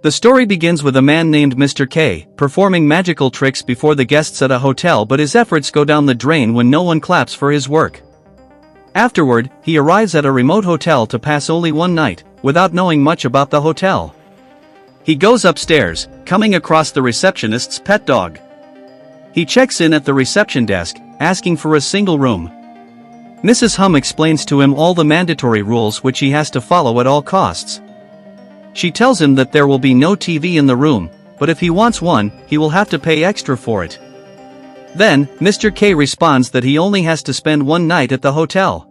The story begins with a man named Mr. K, performing magical tricks before the guests at a hotel, but his efforts go down the drain when no one claps for his work. Afterward, he arrives at a remote hotel to pass only one night, without knowing much about the hotel. He goes upstairs, coming across the receptionist's pet dog. He checks in at the reception desk, asking for a single room. Mrs. Hum explains to him all the mandatory rules which he has to follow at all costs. She tells him that there will be no TV in the room, but if he wants one, he will have to pay extra for it. Then, Mr. K responds that he only has to spend one night at the hotel.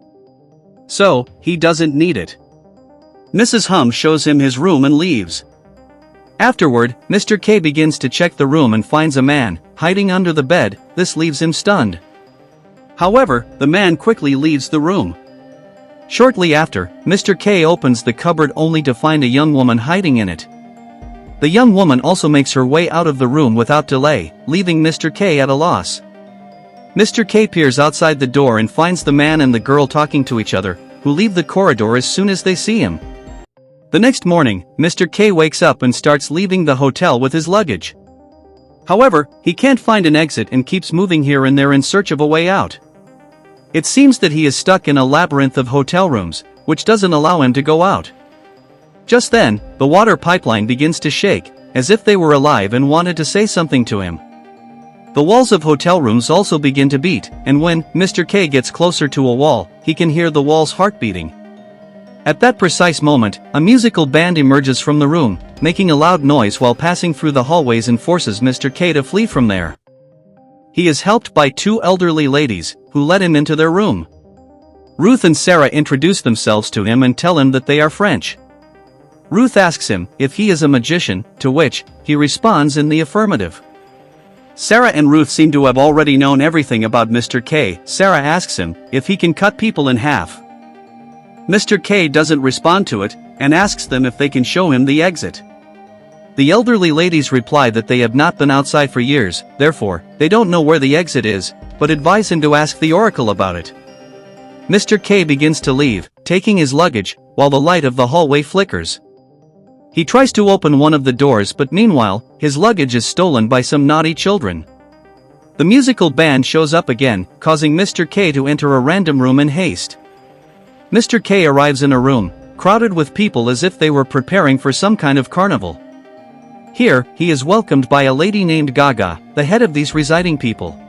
So, he doesn't need it. Mrs. Hum shows him his room and leaves. Afterward, Mr. K begins to check the room and finds a man hiding under the bed. This leaves him stunned. However, the man quickly leaves the room. Shortly after, Mr. K opens the cupboard only to find a young woman hiding in it. The young woman also makes her way out of the room without delay, leaving Mr. K at a loss. Mr. K peers outside the door and finds the man and the girl talking to each other, who leave the corridor as soon as they see him. The next morning, Mr. K wakes up and starts leaving the hotel with his luggage. However, he can't find an exit and keeps moving here and there in search of a way out. It seems that he is stuck in a labyrinth of hotel rooms, which doesn't allow him to go out. Just then, the water pipeline begins to shake, as if they were alive and wanted to say something to him. The walls of hotel rooms also begin to beat, and when Mr. K gets closer to a wall, he can hear the wall's heart beating. At that precise moment, a musical band emerges from the room, making a loud noise while passing through the hallways and forces Mr. K to flee from there. He is helped by two elderly ladies, who let him into their room. Ruth and Sarah introduce themselves to him and tell him that they are French. Ruth asks him if he is a magician, to which he responds in the affirmative. Sarah and Ruth seem to have already known everything about Mr. K. Sarah asks him if he can cut people in half. Mr. K doesn't respond to it, and asks them if they can show him the exit. The elderly ladies reply that they have not been outside for years, therefore, they don't know where the exit is, but advise him to ask the oracle about it. Mr. K begins to leave, taking his luggage, while the light of the hallway flickers. He tries to open one of the doors, but meanwhile, his luggage is stolen by some naughty children. The musical band shows up again, causing Mr. K to enter a random room in haste. Mr. K arrives in a room, crowded with people as if they were preparing for some kind of carnival. Here, he is welcomed by a lady named Gaga, the head of these residing people.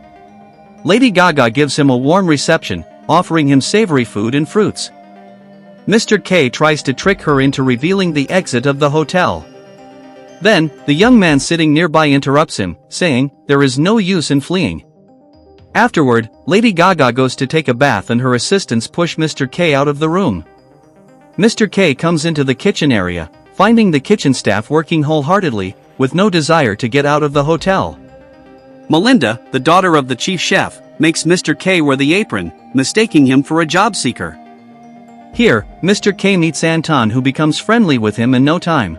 Lady Gaga gives him a warm reception, offering him savory food and fruits. Mr. K tries to trick her into revealing the exit of the hotel. Then, the young man sitting nearby interrupts him, saying, there is no use in fleeing. Afterward, Lady Gaga goes to take a bath and her assistants push Mr. K out of the room. Mr. K comes into the kitchen area, finding the kitchen staff working wholeheartedly, with no desire to get out of the hotel. Melinda, the daughter of the chief chef, makes Mr. K wear the apron, mistaking him for a job seeker. Here, Mr. K meets Anton, who becomes friendly with him in no time.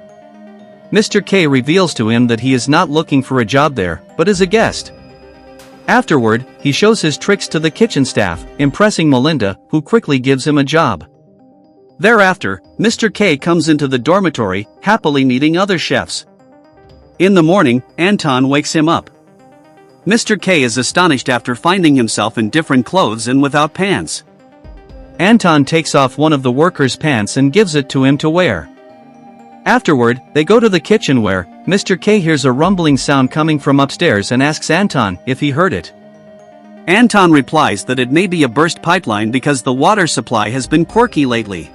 Mr. K reveals to him that he is not looking for a job there, but is a guest. Afterward, he shows his tricks to the kitchen staff, impressing Melinda, who quickly gives him a job. Thereafter, Mr. K comes into the dormitory, happily meeting other chefs. In the morning, Anton wakes him up. Mr. K is astonished after finding himself in different clothes and without pants. Anton takes off one of the workers' pants and gives it to him to wear. Afterward, they go to the kitchen where Mr. K hears a rumbling sound coming from upstairs and asks Anton if he heard it. Anton replies that it may be a burst pipeline because the water supply has been quirky lately.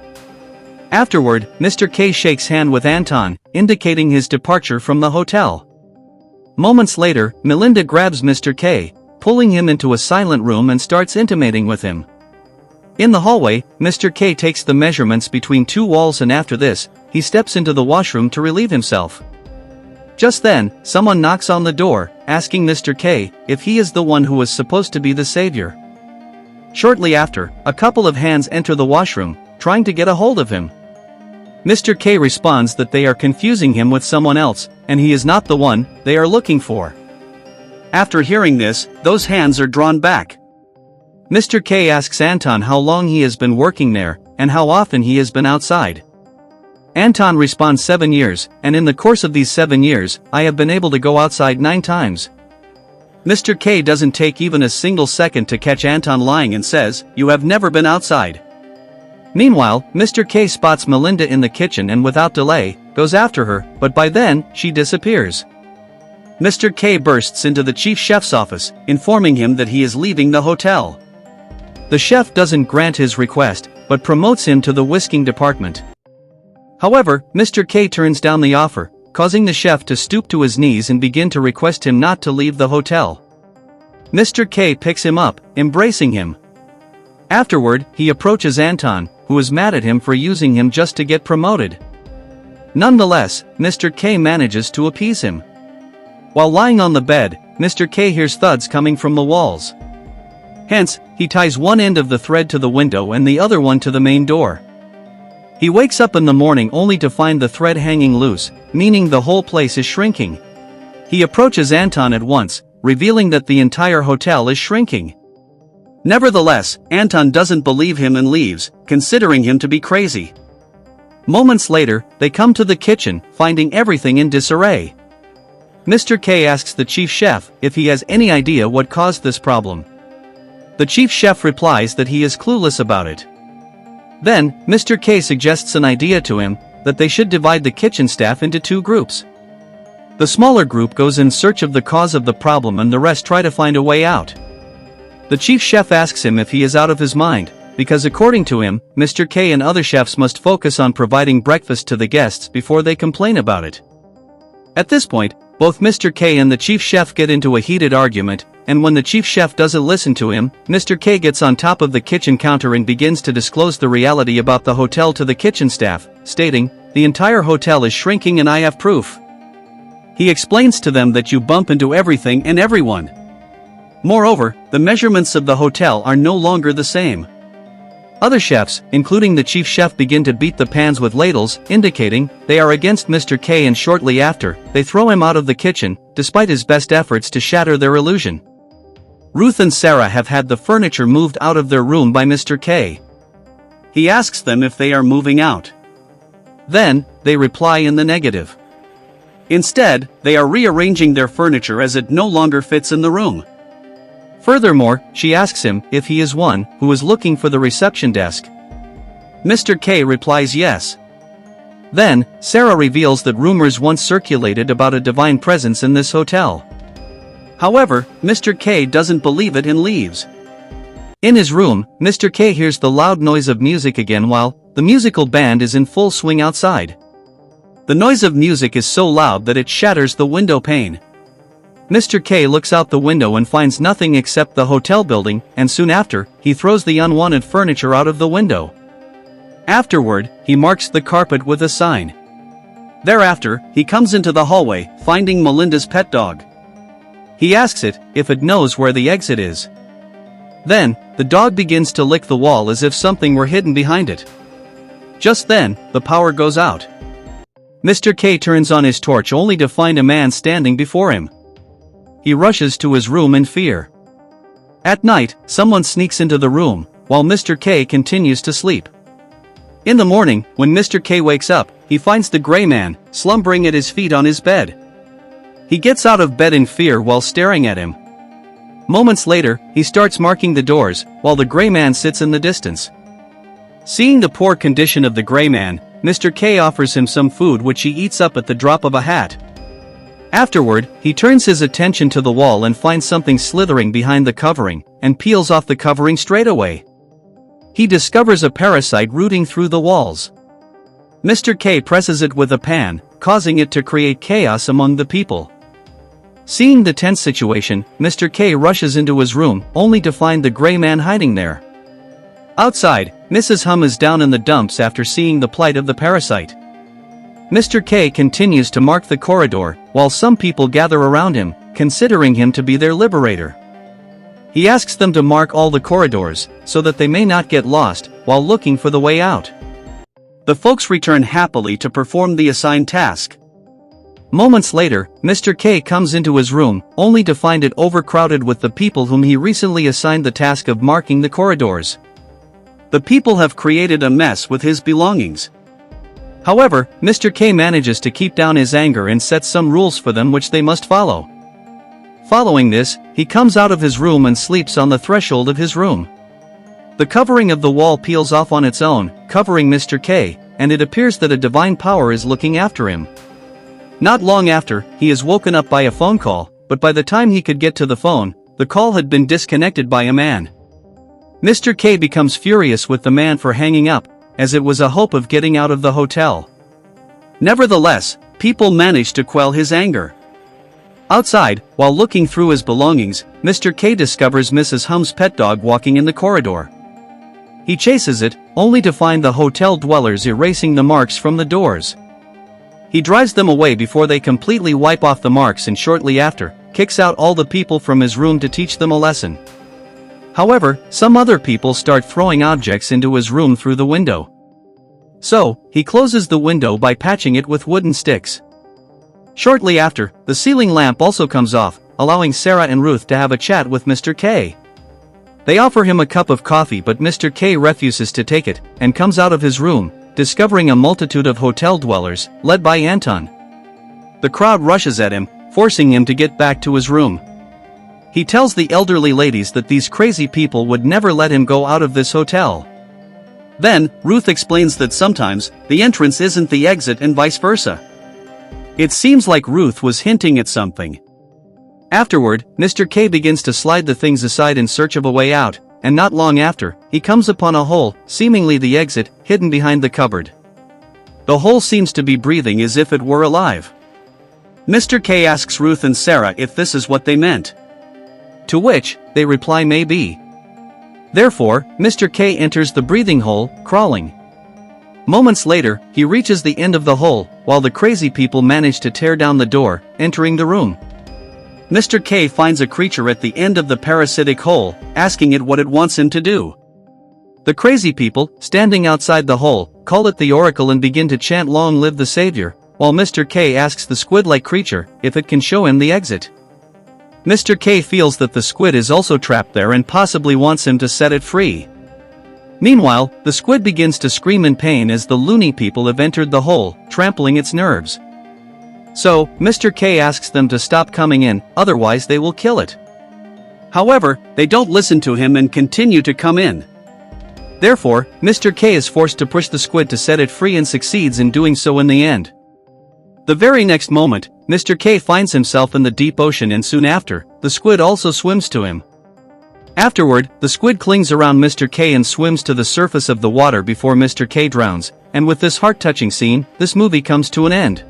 Afterward, Mr. K shakes hand with Anton, indicating his departure from the hotel. Moments later, Melinda grabs Mr. K, pulling him into a silent room and starts intimating with him. In the hallway, Mr. K takes the measurements between two walls and after this, he steps into the washroom to relieve himself. Just then, someone knocks on the door, asking Mr. K if he is the one who was supposed to be the savior. Shortly after, a couple of hands enter the washroom, trying to get a hold of him. Mr. K responds that they are confusing him with someone else, and he is not the one they are looking for. After hearing this, those hands are drawn back. Mr. K asks Anton how long he has been working there, and how often he has been outside. Anton responds 7 years, and in the course of these 7 years, I have been able to go outside 9 times. Mr. K doesn't take even a single second to catch Anton lying and says, "You have never been outside." Meanwhile, Mr. K spots Melinda in the kitchen and without delay, goes after her, but by then, she disappears. Mr. K bursts into the chief chef's office, informing him that he is leaving the hotel. The chef doesn't grant his request, but promotes him to the whisking department. However, Mr. K turns down the offer, causing the chef to stoop to his knees and begin to request him not to leave the hotel. Mr. K picks him up, embracing him. Afterward, he approaches Anton, who is mad at him for using him just to get promoted. Nonetheless, Mr. K manages to appease him. While lying on the bed, Mr. K hears thuds coming from the walls. Hence, he ties one end of the thread to the window and the other one to the main door. He wakes up in the morning only to find the thread hanging loose, meaning the whole place is shrinking. He approaches Anton at once, revealing that the entire hotel is shrinking. Nevertheless, Anton doesn't believe him and leaves, considering him to be crazy. Moments later, they come to the kitchen, finding everything in disarray. Mr. K asks the chief chef if he has any idea what caused this problem. The chief chef replies that he is clueless about it. Then, Mr. K suggests an idea to him, that they should divide the kitchen staff into 2 groups. The smaller group goes in search of the cause of the problem and the rest try to find a way out. The chief chef asks him if he is out of his mind, because according to him, Mr. K and other chefs must focus on providing breakfast to the guests before they complain about it. At this point, both Mr. K and the chief chef get into a heated argument, and when the chief chef doesn't listen to him, Mr. K gets on top of the kitchen counter and begins to disclose the reality about the hotel to the kitchen staff, stating, "The entire hotel is shrinking and I have proof." He explains to them that you bump into everything and everyone. Moreover, the measurements of the hotel are no longer the same. Other chefs, including the chief chef, begin to beat the pans with ladles, indicating they are against Mr. K, and shortly after, they throw him out of the kitchen, despite his best efforts to shatter their illusion. Ruth and Sarah have had the furniture moved out of their room by Mr. K. He asks them if they are moving out. Then, they reply in the negative. Instead, they are rearranging their furniture as it no longer fits in the room. Furthermore, she asks him if he is one who is looking for the reception desk. Mr. K replies yes. Then, Sarah reveals that rumors once circulated about a divine presence in this hotel. However, Mr. K doesn't believe it and leaves. In his room, Mr. K hears the loud noise of music again while the musical band is in full swing outside. The noise of music is so loud that it shatters the window pane. Mr. K looks out the window and finds nothing except the hotel building, and soon after, he throws the unwanted furniture out of the window. Afterward, he marks the carpet with a sign. Thereafter, he comes into the hallway, finding Melinda's pet dog. He asks it if it knows where the exit is. Then, the dog begins to lick the wall as if something were hidden behind it. Just then, the power goes out. Mr. K turns on his torch only to find a man standing before him. He rushes to his room in fear. At night, someone sneaks into the room, while Mr. K continues to sleep. In the morning, when Mr. K wakes up, he finds the gray man, slumbering at his feet on his bed. He gets out of bed in fear while staring at him. Moments later, he starts marking the doors, while the gray man sits in the distance. Seeing the poor condition of the gray man, Mr. K offers him some food which he eats up at the drop of a hat. Afterward, he turns his attention to the wall and finds something slithering behind the covering, and peels off the covering straight away. He discovers a parasite rooting through the walls. Mr. K presses it with a pan, causing it to create chaos among the people. Seeing the tense situation, Mr. K rushes into his room, only to find the gray man hiding there. Outside, Mrs. Hum is down in the dumps after seeing the plight of the parasite. Mr. K continues to mark the corridor, while some people gather around him, considering him to be their liberator. He asks them to mark all the corridors, so that they may not get lost, while looking for the way out. The folks return happily to perform the assigned task. Moments later, Mr. K comes into his room, only to find it overcrowded with the people whom he recently assigned the task of marking the corridors. The people have created a mess with his belongings. However, Mr. K manages to keep down his anger and sets some rules for them which they must follow. Following this, he comes out of his room and sleeps on the threshold of his room. The covering of the wall peels off on its own, covering Mr. K, and it appears that a divine power is looking after him. Not long after, he is woken up by a phone call, but by the time he could get to the phone, the call had been disconnected by a man. Mr. K becomes furious with the man for hanging up, as it was a hope of getting out of the hotel. Nevertheless, people manage to quell his anger. Outside, while looking through his belongings, Mr. K discovers Mrs. Hum's pet dog walking in the corridor. He chases it, only to find the hotel dwellers erasing the marks from the doors. He drives them away before they completely wipe off the marks and shortly after, kicks out all the people from his room to teach them a lesson. However, some other people start throwing objects into his room through the window. So, he closes the window by patching it with wooden sticks. Shortly after, the ceiling lamp also comes off, allowing Sarah and Ruth to have a chat with Mr. K. They offer him a cup of coffee but Mr. K refuses to take it, and comes out of his room, discovering a multitude of hotel dwellers, led by Anton. The crowd rushes at him, forcing him to get back to his room. He tells the elderly ladies that these crazy people would never let him go out of this hotel. Then, Ruth explains that sometimes, the entrance isn't the exit and vice versa. It seems like Ruth was hinting at something. Afterward, Mr. K begins to slide the things aside in search of a way out, and not long after, he comes upon a hole, seemingly the exit, hidden behind the cupboard. The hole seems to be breathing as if it were alive. Mr. K asks Ruth and Sarah if this is what they meant. To which, they reply maybe. Therefore, Mr. K enters the breathing hole, crawling. Moments later, he reaches the end of the hole, while the crazy people manage to tear down the door, entering the room. Mr. K finds a creature at the end of the parasitic hole, asking it what it wants him to do. The crazy people, standing outside the hole, call it the Oracle and begin to chant "Long live the Savior," while Mr. K asks the squid-like creature if it can show him the exit. Mr. K feels that the squid is also trapped there and possibly wants him to set it free. Meanwhile, the squid begins to scream in pain as the loony people have entered the hole, trampling its nerves. So, Mr. K asks them to stop coming in, otherwise they will kill it. However, they don't listen to him and continue to come in. Therefore, Mr. K is forced to push the squid to set it free and succeeds in doing so in the end. The very next moment, Mr. K finds himself in the deep ocean and soon after, the squid also swims to him. Afterward, the squid clings around Mr. K and swims to the surface of the water before Mr. K drowns, and with this heart-touching scene, this movie comes to an end.